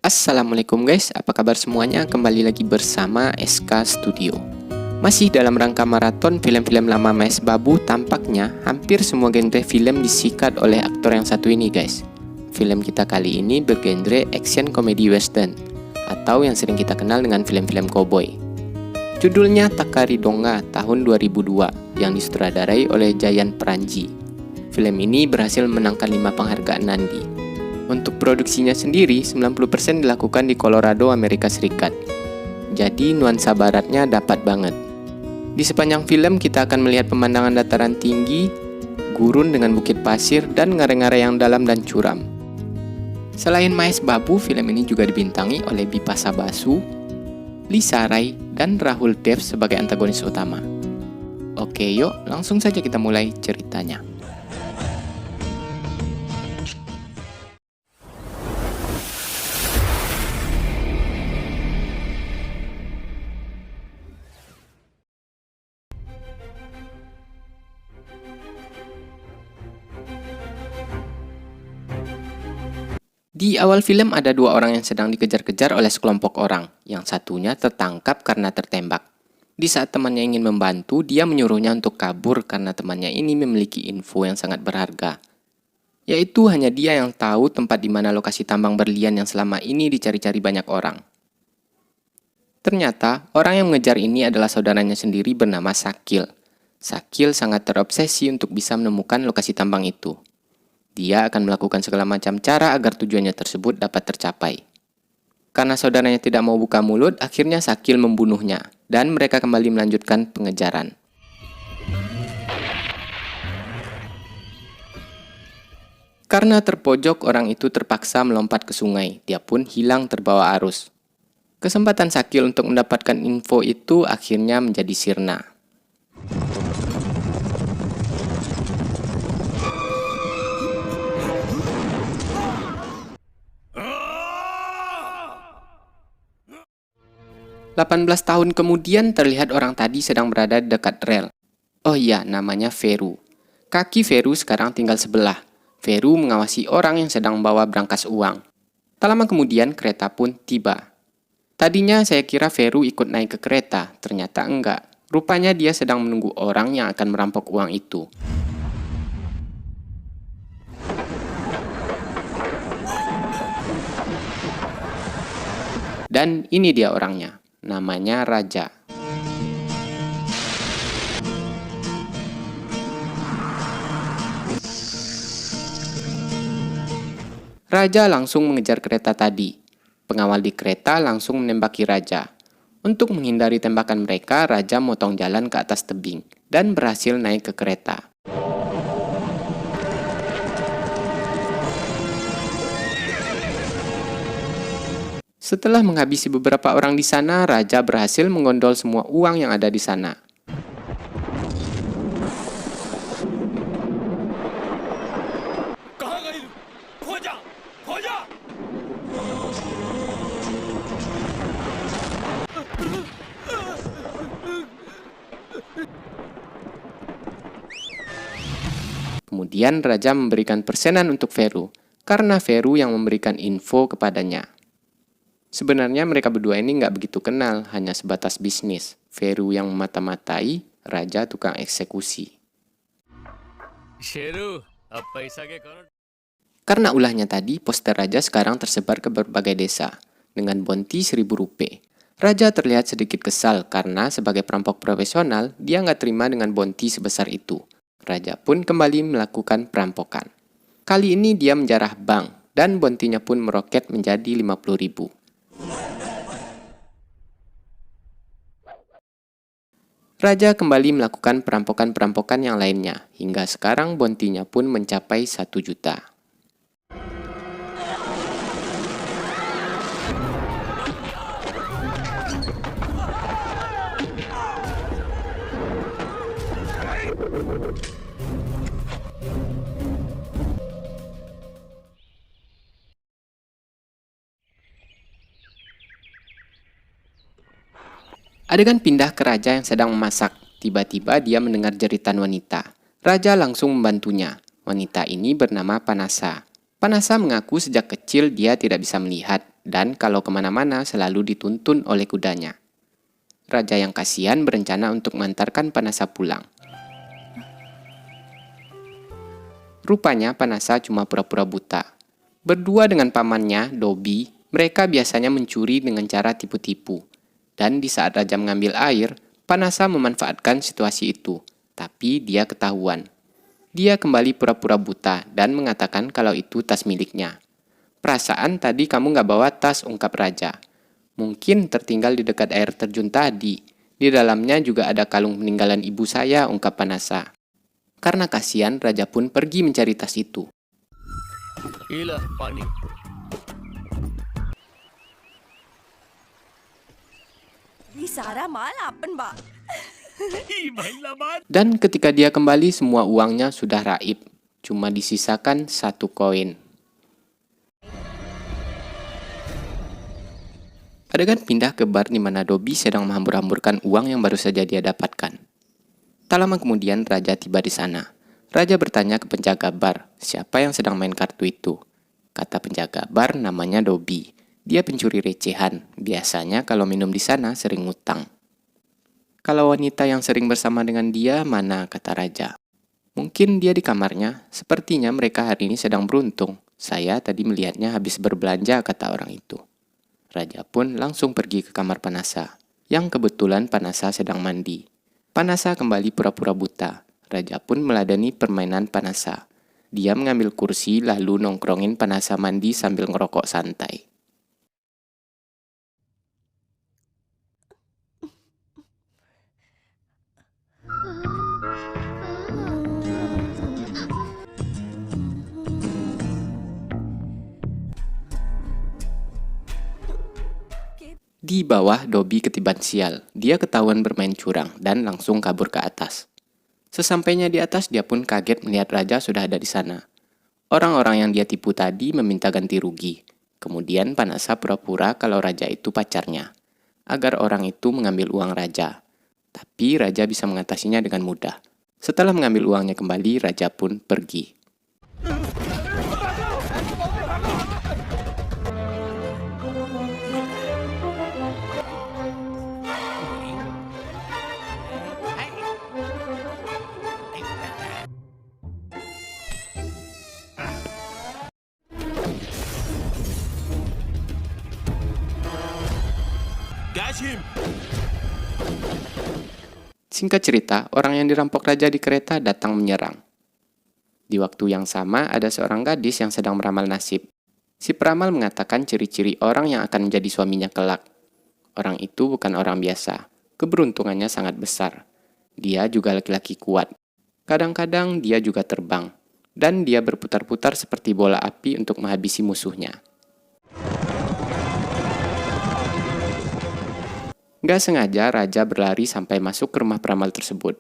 Assalamualaikum guys, apa kabar semuanya? Kembali lagi bersama SK Studio. Masih dalam rangka maraton film-film lama Mas Babu, tampaknya hampir semua genre film disikat oleh aktor yang satu ini guys. Film kita kali ini bergenre action komedi western, atau yang sering kita kenal dengan film-film cowboy. Judulnya Takari Donga tahun 2002 yang disutradarai oleh Jayan Pranji. Film ini berhasil menangkan 5 penghargaan Nandi. Untuk produksinya sendiri, 90% dilakukan di Colorado, Amerika Serikat. Jadi nuansa baratnya dapat banget. Di sepanjang film kita akan melihat pemandangan dataran tinggi, gurun dengan bukit pasir, dan ngare-ngare yang dalam dan curam. Selain Maes Babu, film ini juga dibintangi oleh Bipasa Basu, Lisa Rai, dan Rahul Dev sebagai antagonis utama. Oke, yuk langsung saja kita mulai ceritanya. Di awal film ada 2 orang yang sedang dikejar-kejar oleh sekelompok orang. Yang satunya tertangkap karena tertembak. Di saat temannya ingin membantu, dia menyuruhnya untuk kabur karena temannya ini memiliki info yang sangat berharga. Yaitu hanya dia yang tahu tempat di mana lokasi tambang berlian yang selama ini dicari-cari banyak orang. Ternyata, orang yang mengejar ini adalah saudaranya sendiri bernama Sakil. Sakil sangat terobsesi untuk bisa menemukan lokasi tambang itu. Dia akan melakukan segala macam cara agar tujuannya tersebut dapat tercapai. Karena saudaranya tidak mau buka mulut, akhirnya Sakil membunuhnya, dan mereka kembali melanjutkan pengejaran. Karena terpojok, orang itu terpaksa melompat ke sungai. Dia pun hilang terbawa arus. Kesempatan Sakil untuk mendapatkan info itu akhirnya menjadi sirna. "18 tahun kemudian terlihat orang tadi sedang berada di dekat rel. Oh iya, namanya Veru. Kaki Veru sekarang tinggal sebelah. Veru mengawasi orang yang sedang membawa brankas uang. Tak lama kemudian kereta pun tiba. Tadinya saya kira Veru ikut naik ke kereta, ternyata enggak. Rupanya dia sedang menunggu orang yang akan merampok uang itu. Dan ini dia orangnya. Namanya Raja. Raja langsung mengejar kereta tadi. Pengawal di kereta langsung menembaki Raja. Untuk menghindari tembakan mereka, Raja motong jalan ke atas tebing dan berhasil naik ke kereta. Setelah menghabisi beberapa orang di sana, Raja berhasil menggondol semua uang yang ada di sana. Kemudian Raja memberikan persenan untuk Veru, karena Veru yang memberikan info kepadanya. Sebenarnya mereka berdua ini nggak begitu kenal, hanya sebatas bisnis. Veru yang memata-matai, Raja tukang eksekusi. Karena ulahnya tadi, poster Raja sekarang tersebar ke berbagai desa, dengan bounty 1.000 rupiah. Raja terlihat sedikit kesal karena sebagai perampok profesional, dia nggak terima dengan bounty sebesar itu. Raja pun kembali melakukan perampokan. Kali ini dia menjarah bank, dan bounty-nya pun meroket menjadi 50.000. Raja kembali melakukan perampokan-perampokan yang lainnya, hingga sekarang bounty-nya pun mencapai 1 juta. Adegan pindah ke raja yang sedang memasak. Tiba-tiba dia mendengar jeritan wanita. Raja langsung membantunya. Wanita ini bernama Panasa. Panasa mengaku sejak kecil dia tidak bisa melihat dan kalau kemana-mana selalu dituntun oleh kudanya. Raja yang kasihan berencana untuk mengantarkan Panasa pulang. Rupanya Panasa cuma pura-pura buta. Berdua dengan pamannya, Dobi, mereka biasanya mencuri dengan cara tipu-tipu. Dan di saat raja mengambil air, Panasa memanfaatkan situasi itu. Tapi dia ketahuan. Dia kembali pura-pura buta dan mengatakan kalau itu tas miliknya. Perasaan tadi kamu nggak bawa tas, ungkap raja. Mungkin tertinggal di dekat air terjun tadi. Di dalamnya juga ada kalung peninggalan ibu saya, ungkap Panasa. Karena kasihan, raja pun pergi mencari tas itu. Ilah, panik. ये सारा माल आपन बा Dan ketika dia kembali, semua uangnya sudah raib. Cuma disisakan 1 koin. Adegan pindah ke bar di mana Dobi sedang menghambur-hamburkan uang yang baru saja dia dapatkan. Tak lama kemudian, raja tiba di sana. Raja bertanya ke penjaga bar, siapa yang sedang main kartu itu? Kata penjaga bar, namanya Dobi. Dia pencuri recehan. Biasanya kalau minum di sana sering ngutang. Kalau wanita yang sering bersama dengan dia, mana? Kata raja. Mungkin dia di kamarnya. Sepertinya mereka hari ini sedang beruntung. Saya tadi melihatnya habis berbelanja, kata orang itu. Raja pun langsung pergi ke kamar Panasa. Yang kebetulan Panasa sedang mandi. Panasa kembali pura-pura buta. Raja pun meladeni permainan Panasa. Dia mengambil kursi lalu nongkrongin Panasa mandi sambil ngerokok santai. Di bawah, Dobi ketiban sial. Dia ketahuan bermain curang dan langsung kabur ke atas. Sesampainya di atas, dia pun kaget melihat raja sudah ada di sana. Orang-orang yang dia tipu tadi meminta ganti rugi. Kemudian Panasa pura-pura kalau raja itu pacarnya, agar orang itu mengambil uang raja. Tapi raja bisa mengatasinya dengan mudah. Setelah mengambil uangnya kembali, raja pun pergi. Singkat cerita, orang yang dirampok raja di kereta datang menyerang. Di waktu yang sama, ada seorang gadis yang sedang meramal nasib. Si peramal mengatakan ciri-ciri orang yang akan menjadi suaminya kelak. Orang itu bukan orang biasa. Keberuntungannya sangat besar. Dia juga laki-laki kuat. Kadang-kadang dia juga terbang. Dan dia berputar-putar seperti bola api untuk menghabisi musuhnya. Gak sengaja raja berlari sampai masuk ke rumah peramal tersebut.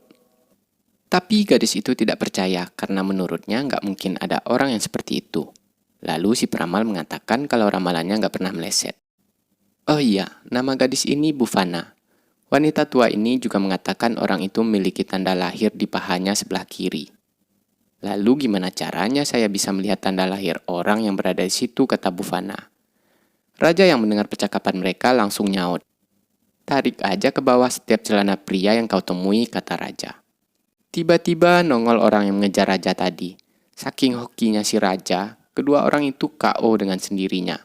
Tapi gadis itu tidak percaya karena menurutnya gak mungkin ada orang yang seperti itu. Lalu si peramal mengatakan kalau ramalannya gak pernah meleset. Oh iya, nama gadis ini Bufana. Wanita tua ini juga mengatakan orang itu memiliki tanda lahir di pahanya sebelah kiri. Lalu gimana caranya saya bisa melihat tanda lahir orang yang berada di situ, kata Bufana. Raja yang mendengar percakapan mereka langsung nyaut. Tarik aja ke bawah setiap celana pria yang kau temui, kata raja. Tiba-tiba nongol orang yang mengejar raja tadi. Saking hokinya si raja, kedua orang itu KO dengan sendirinya.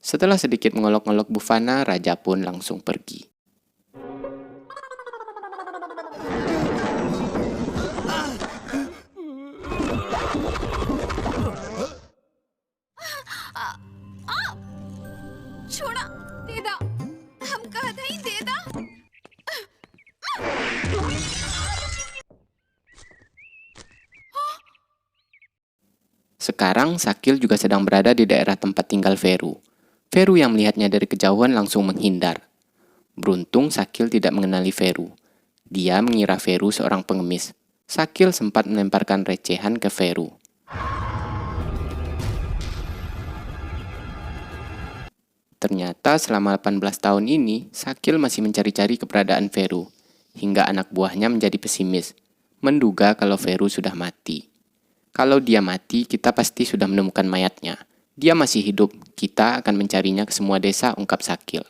Setelah sedikit mengolok-olok Bufana, raja pun langsung pergi. छोड़ा दे दा हम कहा था ही दे दा Sekarang Sakil juga sedang berada di daerah tempat tinggal Veru. Veru yang melihatnya dari kejauhan langsung menghindar. Beruntung Sakil tidak mengenali Veru. Dia mengira Veru seorang pengemis. Sakil sempat melemparkan recehan ke Veru. Ternyata selama 18 tahun ini, Sakil masih mencari-cari keberadaan Vero, hingga anak buahnya menjadi pesimis, menduga kalau Vero sudah mati. Kalau dia mati, kita pasti sudah menemukan mayatnya. Dia masih hidup, kita akan mencarinya ke semua desa, ungkap Sakil.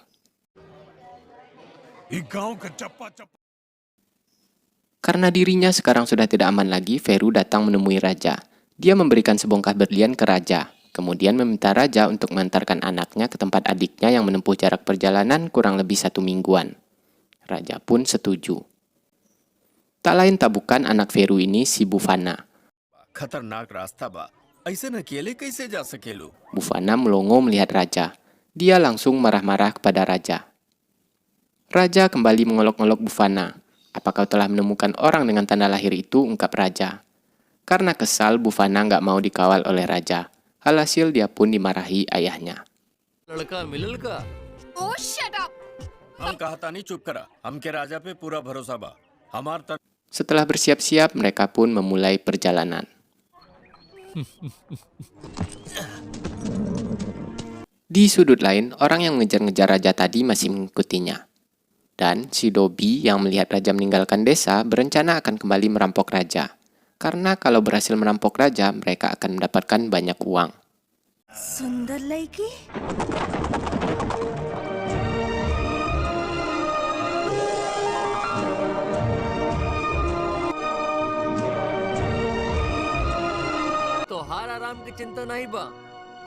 Karena dirinya sekarang sudah tidak aman lagi, Vero datang menemui raja. Dia memberikan sebongkah berlian ke raja, kemudian meminta raja untuk mengantarkan anaknya ke tempat adiknya yang menempuh jarak perjalanan kurang lebih 1 mingguan. Raja pun setuju. Tak lain tak bukan anak Vero ini si Bufana. खतरनाक रास्ता बा ऐसे न अकेले कैसे जा सकेलू Bufana melongo melihat raja. Dia langsung marah-marah kepada raja. Raja kembali mengolok-olok Bufana. Apa kau telah menemukan orang dengan tanda lahir itu, ungkap raja. Karena kesal, Bufana nggak mau dikawal oleh raja. Alhasil dia pun dimarahi ayahnya. लड़का मिलल का Oh, shut up! हम कहता नहीं चुप करा हमके राजा पे पूरा भरोसा बा हमार तर Setelah bersiap-siap, mereka pun memulai perjalanan. Di sudut lain, orang yang mengejar-ngejar raja tadi masih mengikutinya. Dan si Dobby yang melihat raja meninggalkan desa berencana akan kembali merampok raja. Karena kalau berhasil merampok raja, mereka akan mendapatkan banyak uang. सुंदर लड़की तो हार आराम की चिंता नहीं बा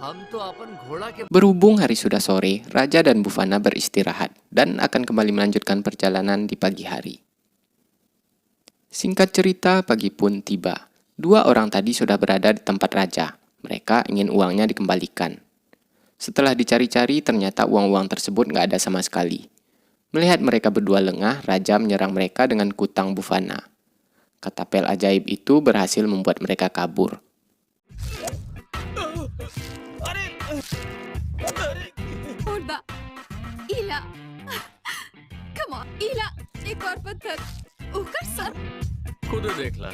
हम तो अपन घोड़ा के Berhubung hari sudah sore, raja dan Bufana beristirahat dan akan kembali melanjutkan perjalanan di pagi hari. Singkat cerita, pagi pun tiba. 2 orang tadi sudah berada di tempat raja. Mereka ingin uangnya dikembalikan. Setelah dicari-cari, ternyata uang-uang tersebut nggak ada sama sekali. Melihat mereka berdua lengah, raja menyerang mereka dengan kutang Bufana. Katapel ajaib itu berhasil membuat mereka kabur. मुर्दा इला come on इला एक और पत्थर ऊपर सर खुद देख ला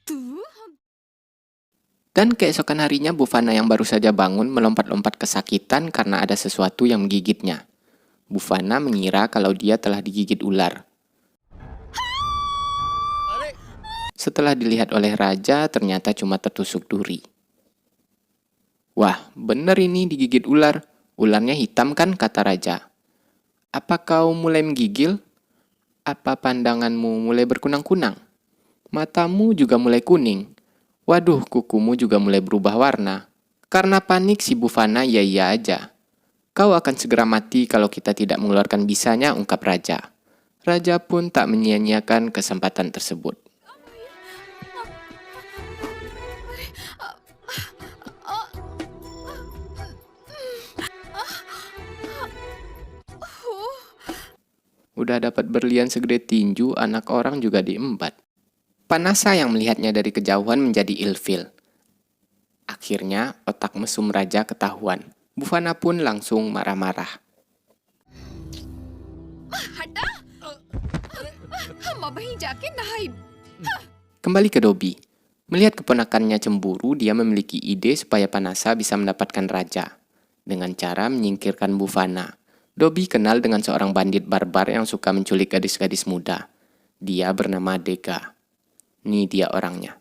तू Dan keesokan harinya Bufana yang baru saja bangun melompat-lompat kesakitan karena ada sesuatu yang menggigitnya. Bufana mengira kalau dia telah digigit ular. Setelah dilihat oleh raja, ternyata cuma tertusuk duri. Wah, bener ini digigit ular. Ularnya hitam kan, kata raja. Apa kau mulai menggigil? Apa pandanganmu mulai berkunang-kunang? Matamu juga mulai kuning. Waduh, kukumu juga mulai berubah warna. Karena panik si Bufana iya aja. Kau akan segera mati kalau kita tidak mengeluarkan bisanya, ungkap raja. Raja pun tak menyia-nyiakan kesempatan tersebut. Udah dapat berlian segede tinju, anak orang juga diembat. Panasa yang melihatnya dari kejauhan menjadi ilfil. Akhirnya, otak mesum raja ketahuan. Bufana pun langsung marah-marah. हटा हम अब ही जाके नहाई Kembali ke Dobby. Melihat keponakannya cemburu, dia memiliki ide supaya Panasa bisa mendapatkan raja. Dengan cara menyingkirkan Bufana. Dobby kenal dengan seorang bandit barbar yang suka menculik gadis-gadis muda. Dia bernama Dega. Nih dia orangnya.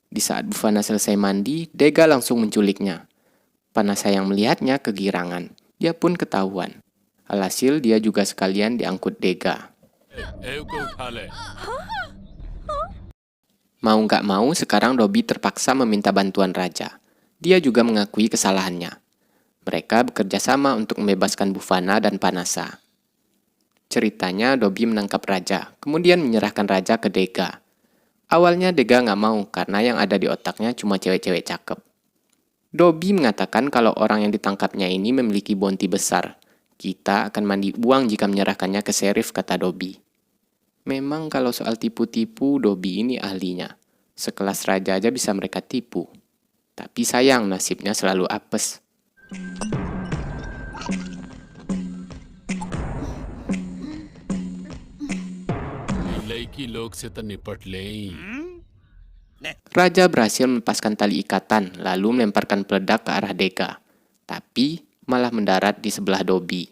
Di saat Bufana selesai mandi, Dega langsung menculiknya. Panasa yang melihatnya kegirangan. Dia pun ketahuan. Alhasil dia juga sekalian diangkut Dega. Mau nggak mau, sekarang Dobby terpaksa meminta bantuan raja. Dia juga mengakui kesalahannya. Mereka bekerja sama untuk membebaskan Bufana dan Panasa. Ceritanya, Dobby menangkap raja, kemudian menyerahkan raja ke Dega. Awalnya Dega nggak mau karena yang ada di otaknya cuma cewek-cewek cakep. Dobby mengatakan kalau orang yang ditangkapnya ini memiliki bounty besar. Kita akan mandi uang jika menyerahkannya ke sheriff, kata Dobby. Memang kalau soal tipu-tipu, Dobby ini ahlinya. Sekelas raja aja bisa mereka tipu. Tapi sayang, nasibnya selalu apes. लड़की लोग से तो निपट ले Raja berhasil melepaskan tali ikatan lalu melemparkan peledak ke arah Dega. Tapi malah mendarat di sebelah Dobby.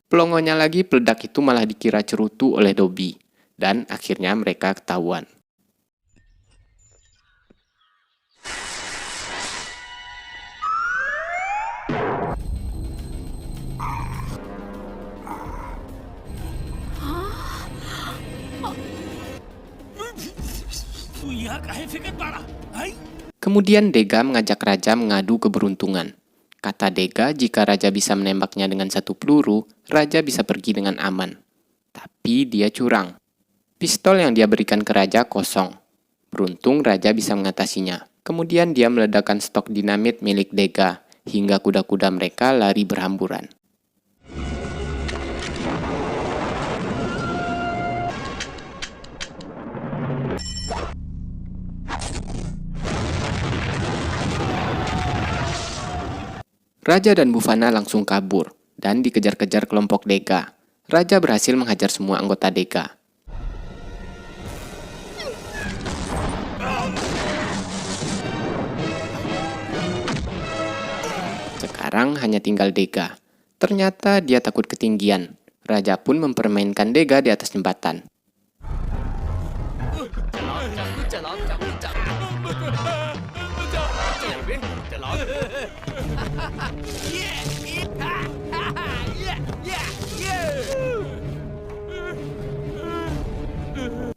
Pelongonya lagi, peledak itu malah dikira cerutu oleh Dobby. Dan akhirnya mereka ketahuan. Kemudian Dega mengajak Raja mengadu keberuntungan. Kata Dega, jika Raja bisa menembaknya dengan 1 peluru, Raja bisa pergi dengan aman. Tapi dia curang. Pistol yang dia berikan ke Raja kosong. Beruntung Raja bisa mengatasinya. Kemudian dia meledakkan stok dinamit milik Dega, hingga kuda-kuda mereka lari berhamburan. Raja dan Bufana langsung kabur dan dikejar-kejar kelompok Dega. Raja berhasil menghajar semua anggota Dega. Sekarang hanya tinggal Dega. Ternyata dia takut ketinggian. Raja pun mempermainkan Dega di atas jembatan.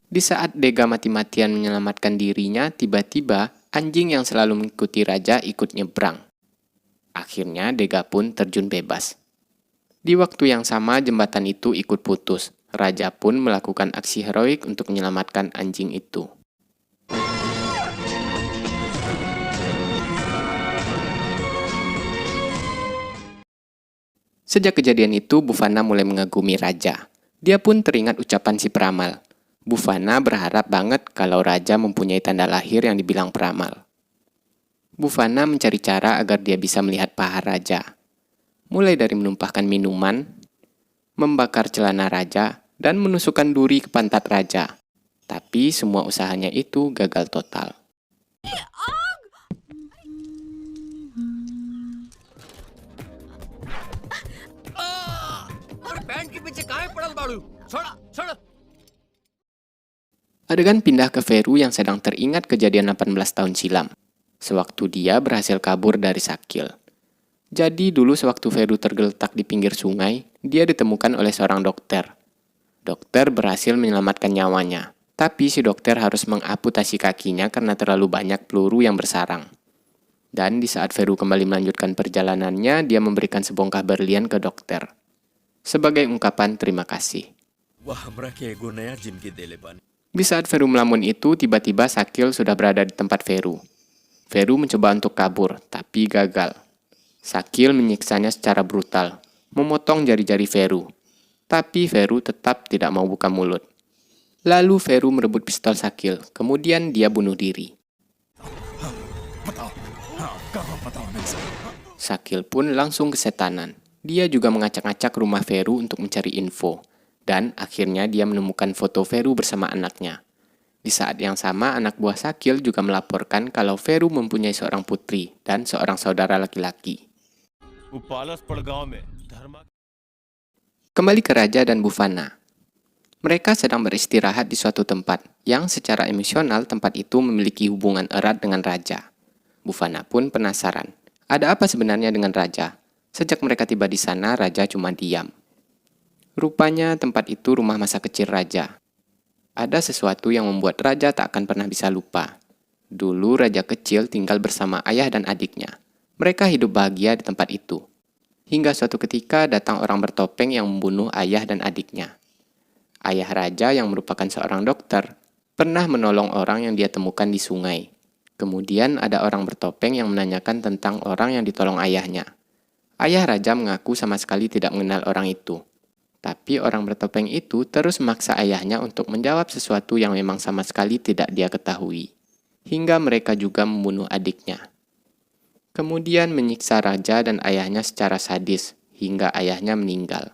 Di saat Dega mati-matian menyelamatkan dirinya, tiba-tiba anjing yang selalu mengikuti Raja ikut nyebrang. Akhirnya Dega pun terjun bebas. Di waktu yang sama jembatan itu ikut putus. Raja pun melakukan aksi heroik untuk menyelamatkan anjing itu. Sejak kejadian itu, Bufana mulai mengagumi Raja. Dia pun teringat ucapan si peramal. Bufana berharap banget kalau Raja mempunyai tanda lahir yang dibilang peramal. Bufana mencari cara agar dia bisa melihat paha Raja. Mulai dari menumpahkan minuman, membakar celana Raja, dan menusukkan duri ke pantat Raja. Tapi semua usahanya itu gagal total. Adegan pindah ke Veru yang sedang teringat kejadian 18 tahun silam. Sewaktu dia berhasil kabur dari Sakil. Jadi dulu sewaktu Veru tergeletak di pinggir sungai, dia ditemukan oleh seorang dokter. Dokter berhasil menyelamatkan nyawanya. Tapi si dokter harus mengamputasi kakinya karena terlalu banyak peluru yang bersarang. Dan di saat Veru kembali melanjutkan perjalanannya, dia memberikan sebongkah berlian ke dokter. Sebagai ungkapan terima kasih. Di saat Veru melamun itu, tiba-tiba Sakil sudah berada di tempat Veru. Veru mencoba untuk kabur, tapi gagal. Sakil menyiksanya secara brutal, memotong jari-jari Veru. Tapi Veru tetap tidak mau buka mulut. Lalu Veru merebut pistol Sakil, kemudian dia bunuh diri. Sakil pun langsung kesetanan. Dia juga ngacak-ngacak rumah Veru untuk mencari info. Dan akhirnya dia menemukan foto Veru bersama anaknya. Di saat yang sama, anak buah Sakil juga melaporkan kalau Veru mempunyai seorang putri dan seorang saudara laki-laki. Kembali ke Raja dan Bufana. Mereka sedang beristirahat di suatu tempat yang secara emosional tempat itu memiliki hubungan erat dengan Raja. Bufana pun penasaran. Ada apa sebenarnya dengan Raja? Sejak mereka tiba di sana, Raja cuma diam. Rupanya tempat itu rumah masa kecil Raja. Ada sesuatu yang membuat Raja tak akan pernah bisa lupa. Dulu Raja kecil tinggal bersama ayah dan adiknya. Mereka hidup bahagia di tempat itu. Hingga suatu ketika datang orang bertopeng yang membunuh ayah dan adiknya. Ayah Raja yang merupakan seorang dokter, pernah menolong orang yang dia temukan di sungai. Kemudian ada orang bertopeng yang menanyakan tentang orang yang ditolong ayahnya. Ayah Raja mengaku sama sekali tidak mengenal orang itu. Tapi orang bertopeng itu terus memaksa ayahnya untuk menjawab sesuatu yang memang sama sekali tidak dia ketahui. Hingga mereka juga membunuh adiknya. Kemudian menyiksa Raja dan ayahnya secara sadis, hingga ayahnya meninggal.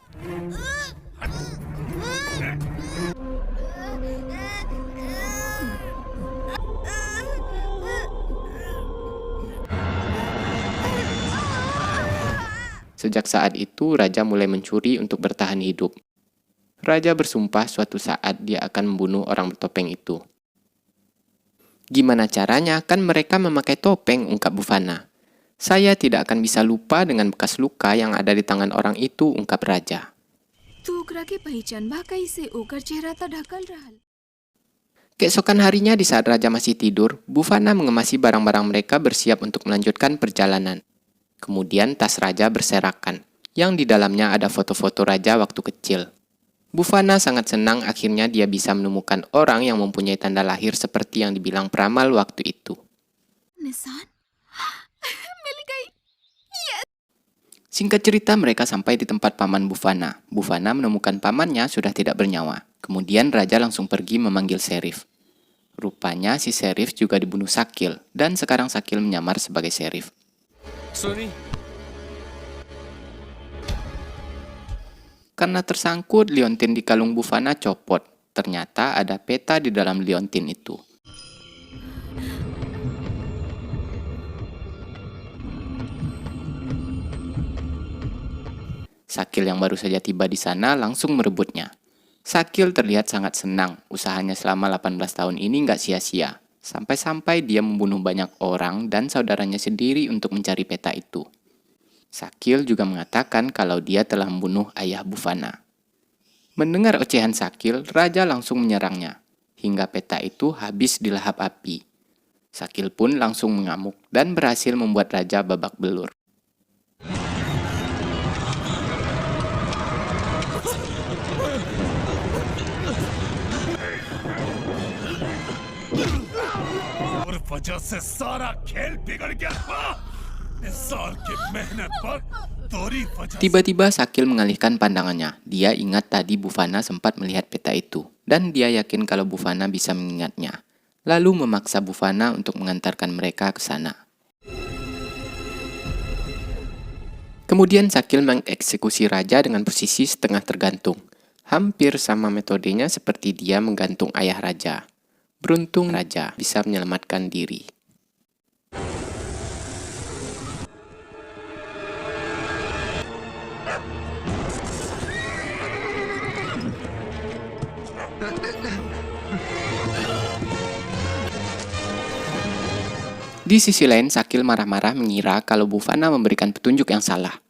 Sejak saat itu, Raja mulai mencuri untuk bertahan hidup. Raja bersumpah suatu saat dia akan membunuh orang bertopeng itu. Gimana caranya? Kan mereka memakai topeng, ungkap Bufana. Saya tidak akan bisa lupa dengan bekas luka yang ada di tangan orang itu, ungkap Raja. तू ओकरा के पहचान बा कैसे ओकर चेहरा तो ढकल रहल. Keesokan harinya di saat Raja masih tidur, Bufana mengemasi barang-barang mereka bersiap untuk melanjutkan perjalanan. Kemudian tas Raja berserakan, yang di dalamnya ada foto-foto Raja waktu kecil. Bufana sangat senang akhirnya dia bisa menemukan orang yang mempunyai tanda lahir seperti yang dibilang peramal waktu itu. निशान मिल गई. Singkat cerita mereka sampai di tempat paman Bufana. Bufana menemukan pamannya sudah tidak bernyawa. Kemudian Raja langsung pergi memanggil Serif. Rupanya si Serif juga dibunuh Sakil, dan sekarang Sakil menyamar sebagai Serif. सुनी Karena tersangkut, liontin di kalung Bufana copot. Ternyata ada peta di dalam liontin itu. Sakil yang baru saja tiba di sana langsung merebutnya. Sakil terlihat sangat senang. Usahanya selama 18 tahun ini nggak sia-sia. Sampai-sampai dia membunuh banyak orang dan saudaranya sendiri untuk mencari peta itu. Sakil juga mengatakan kalau dia telah membunuh ayah Bufana. Mendengar ocehan Sakil, Raja langsung menyerangnya. Hingga peta itu habis dilahap api. Sakil pun langsung mengamuk dan berhasil membuat Raja babak belur. और वजह से सारा खेल बिगड़ गया था। इस साल की मेहनत पर तोरी वजह Tiba-tiba Sakil mengalihkan pandangannya. Dia ingat tadi Bufana sempat melihat peta itu. Dan dia yakin kalau Bufana bisa mengingatnya. Lalu memaksa Bufana untuk mengantarkan mereka ke sana. Kemudian Sakil mengeksekusi Raja dengan posisi setengah tergantung. Hampir sama metodenya seperti dia menggantung ayah Raja. Beruntung Raja bisa menyelamatkan diri. Di sisi lain, Sakil marah-marah mengira kalau Bufana memberikan petunjuk yang salah.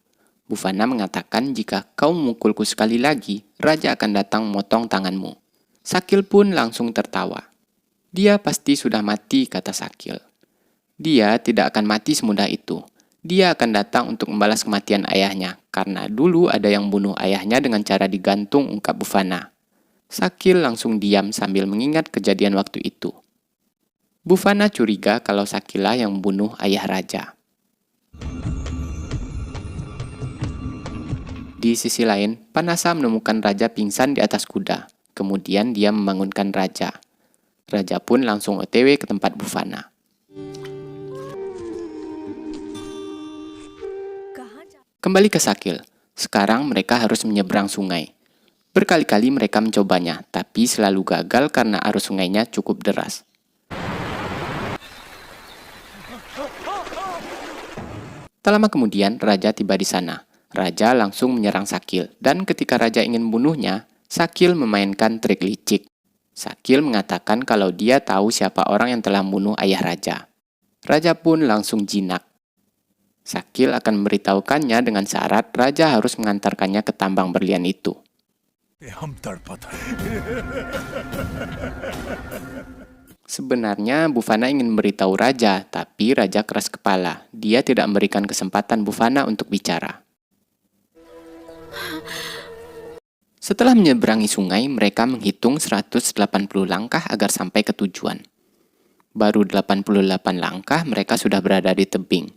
Bufana mengatakan jika kau memukulku sekali lagi, Raja akan datang memotong tanganmu. Sakil pun langsung tertawa. Dia pasti sudah mati, kata Sakil. Dia tidak akan mati semudah itu. Dia akan datang untuk membalas kematian ayahnya, karena dulu ada yang bunuh ayahnya dengan cara digantung, ungkap Bufana. Sakil langsung diam sambil mengingat kejadian waktu itu. Bufana curiga kalau Sakilah yang membunuh ayah Raja. Di sisi lain, Panasa menemukan Raja pingsan di atas kuda. Kemudian dia membangunkan Raja. Raja pun langsung OTW ke tempat Bufana. Kembali ke Sakil. Sekarang mereka harus menyeberang sungai. Berkali-kali mereka mencobanya, tapi selalu gagal karena arus sungainya cukup deras. Tak lama kemudian, Raja tiba di sana. Raja langsung menyerang Sakil, dan ketika Raja ingin membunuhnya, Sakil memainkan trik licik. Sakil mengatakan kalau dia tahu siapa orang yang telah membunuh ayah Raja. Raja pun langsung jinak. Sakil akan memberitahukannya dengan syarat Raja harus mengantarkannya ke tambang berlian itu. हम तड़पा था। Sebenarnya Bufana ingin memberitahu Raja, tapi Raja keras kepala. Dia tidak memberikan kesempatan Bufana untuk bicara. Setelah menyeberangi sungai, mereka menghitung 180 langkah agar sampai ke tujuan. Baru 88 langkah mereka sudah berada di tebing.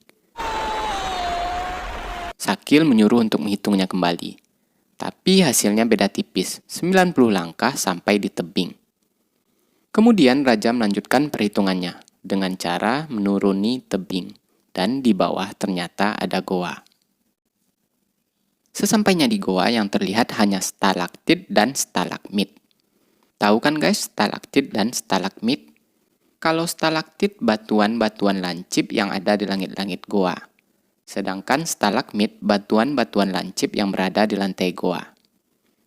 Sakil menyuruh untuk menghitungnya kembali. Tapi hasilnya beda tipis, 90 langkah sampai di tebing. Kemudian Raja melanjutkan perhitungannya dengan cara menuruni tebing. Dan di bawah ternyata ada goa. Sesampainya di goa yang terlihat hanya stalaktit dan stalagmit. Tahu kan guys stalaktit dan stalagmit? Kalau stalaktit batuan-batuan lancip yang ada di langit-langit goa. Sedangkan stalagmit batuan-batuan lancip yang berada di lantai goa.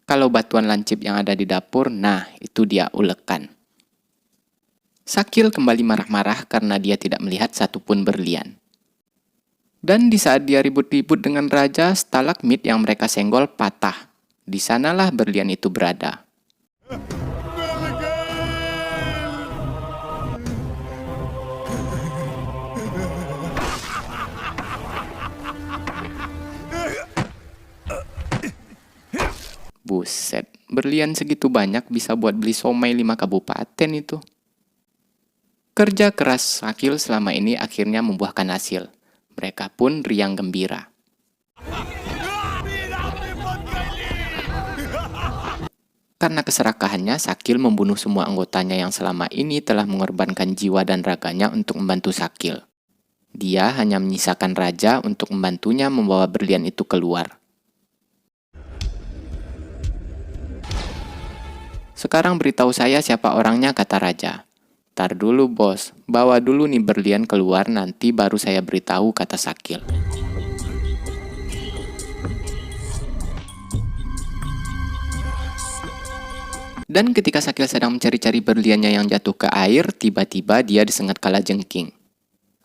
Kalau batuan lancip yang ada di dapur, nah itu dia ulekan. Sakil kembali marah-marah karena dia tidak melihat satupun berlian. Dan di saat dia ribut-ribut dengan raja, stalagmit yang mereka senggol patah. Di sanalah berlian itu berada. Buset, berlian segitu banyak bisa buat beli somai 5 kabupaten itu. Kerja keras Sakil selama ini akhirnya membuahkan hasil. Mereka pun riang gembira. Karena keserakahannya, Sakil membunuh semua anggotanya yang selama ini telah mengorbankan jiwa dan raganya untuk membantu Sakil. Dia hanya menyisakan raja untuk membantunya membawa berlian itu keluar. Sekarang beritahu saya siapa orangnya, kata raja. Tar dulu bos, bawa dulu nih berlian keluar, nanti baru saya beritahu, kata Sakil. Dan ketika Sakil sedang mencari-cari berliannya yang jatuh ke air, tiba-tiba dia disengat kalajengking.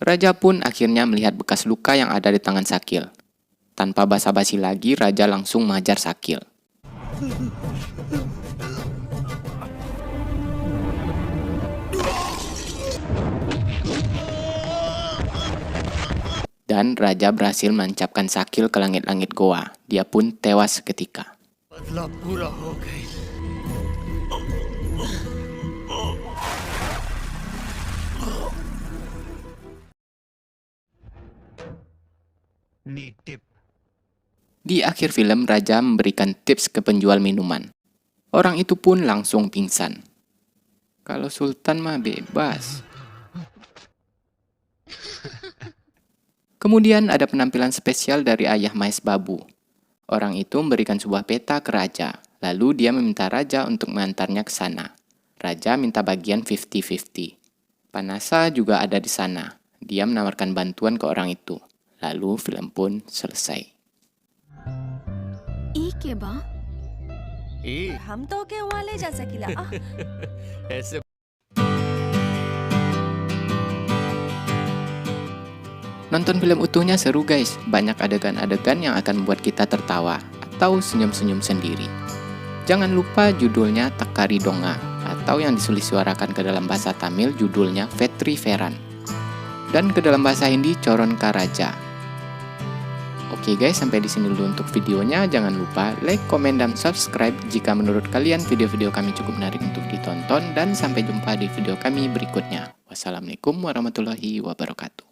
Raja pun akhirnya melihat bekas luka yang ada di tangan Sakil. Tanpa basa-basi lagi, raja langsung mengajar Sakil. Dan raja berhasil menancapkan Sakil ke langit-langit goa. Dia pun tewas seketika. बदला पूरा हो गई। Di akhir film, raja memberikan tips ke penjual minuman. Orang itu pun langsung pingsan. Kalau sultan mah bebas. Kemudian ada penampilan spesial dari ayah Maes Babu. Orang itu memberikan sebuah peta ke raja, lalu dia meminta raja untuk mengantarnya ke sana. Raja minta bagian 50-50. Panasa juga ada di sana. Dia menawarkan bantuan ke orang itu. Lalu film pun selesai. के बा हम तो के वाले जा सकिला ऐसे Nonton film utuhnya seru guys, banyak adegan-adegan yang akan membuat kita tertawa atau senyum-senyum sendiri. Jangan lupa judulnya Takari Donga, atau yang disuarakan ke dalam bahasa Tamil judulnya Vetri Veran. Dan ke dalam bahasa Hindi Coron Karaja. Oke guys, sampai di sini dulu untuk videonya. Jangan lupa like, komen, dan subscribe jika menurut kalian video-video kami cukup menarik untuk ditonton. Dan sampai jumpa di video kami berikutnya. Wassalamualaikum warahmatullahi wabarakatuh.